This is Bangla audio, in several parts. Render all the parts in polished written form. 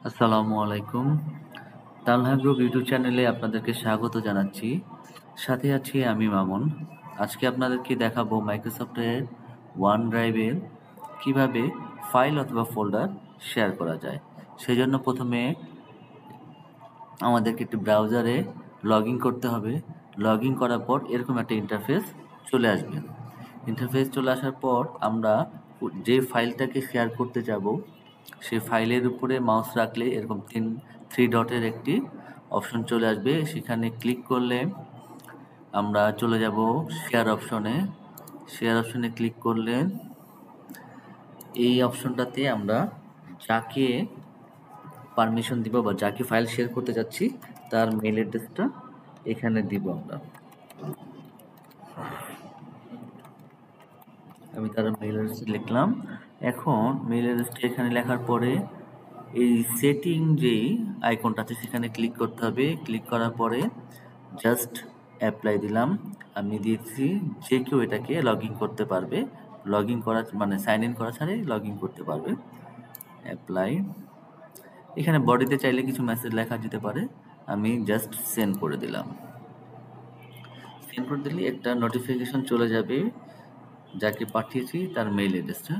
আসসালামু আলাইকুম। তানহা গ্রুপ ইউটিউব চ্যানেলে আপনাদেরকে স্বাগত জানাচ্ছি। সাথে আছি আমি মামুন। আজকে আপনাদেরকে দেখাবো মাইক্রোসফটের ওয়ান ড্রাইভে কিভাবে ফাইল অথবা ফোল্ডার শেয়ার করা যায়। সেজন্য প্রথমে আমাদেরকে একটি ব্রাউজারে লগ ইন করতে হবে। লগ ইন করার পর এরকম একটা ইন্টারফেস চলে আসবে। ইন্টারফেস চলে আসার পর আমরা যে ফাইলটাকে শেয়ার করতে যাব সেই ফাইলের উপরে মাউস রাখলে এরকম থ্রি ডটের একটি অপশন চলে আসবে। সেখানে ক্লিক করলে আমরা চলে যাব শেয়ার অপশনে। শেয়ার অপশনে ক্লিক করলে এই অপশনটাতে আমরা যাকে পারমিশন দিব বা যাকে ফাইল শেয়ার করতে যাচ্ছি তার মেইল অ্যাড্রেসটা এখানে দিব আমরা। আমি তার মেইল অ্যাড্রেস লিখলাম। এখন মেইল অ্যাড্রেসটা এখানে লেখার পরে এই সেটিং যেই আইকনটা আছে সেখানে ক্লিক করতে হবে। ক্লিক করার পরে জাস্ট অ্যাপ্লাই দিলাম। আমি দিয়েছি যে কেউ এটাকে লগ ইন করতে পারবে। লগ ইন করা মানে সাইন ইন করা ছাড়াই লগ ইন করতে পারবে। অ্যাপ্লাই। এখানে বডিতে চাইলে কিছু মেসেজ লেখা যেতে পারে। আমি জাস্ট সেন্ড করে দিলাম। সেন্ড করে দিলে একটা নোটিফিকেশন চলে যাবে যাকে পাঠিয়েছি তার মেইল অ্যাড্রেসটা।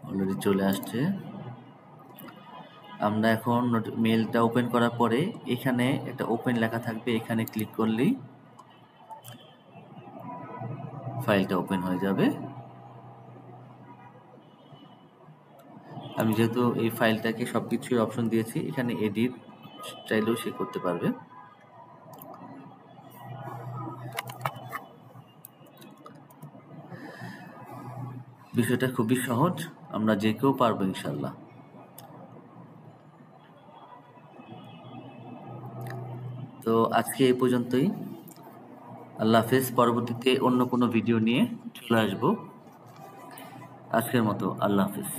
অলরেডি চলে আসছে। আমরা এখন মেইলটা ওপেন করার পরে এখানে একটা ওপেন লেখা থাকবে, এখানে ক্লিক করলেই ফাইলটা ওপেন হয়ে যাবে। আমি যেহেতু এই ফাইলটাকে সবকিছুই অপশন দিয়েছি, এখানে এডিট চাইলেও সে করতে পারবে। বিষয়টা খুবই সহজ, আমরা যে কেউ পারবো ইনশাল্লাহ। তো আজকে এই পর্যন্তই। আল্লাহ হাফেজ। পরবর্তীতে অন্য কোনো ভিডিও নিয়ে চলে আসবো। আজকের মতো আল্লাহ হাফেজ।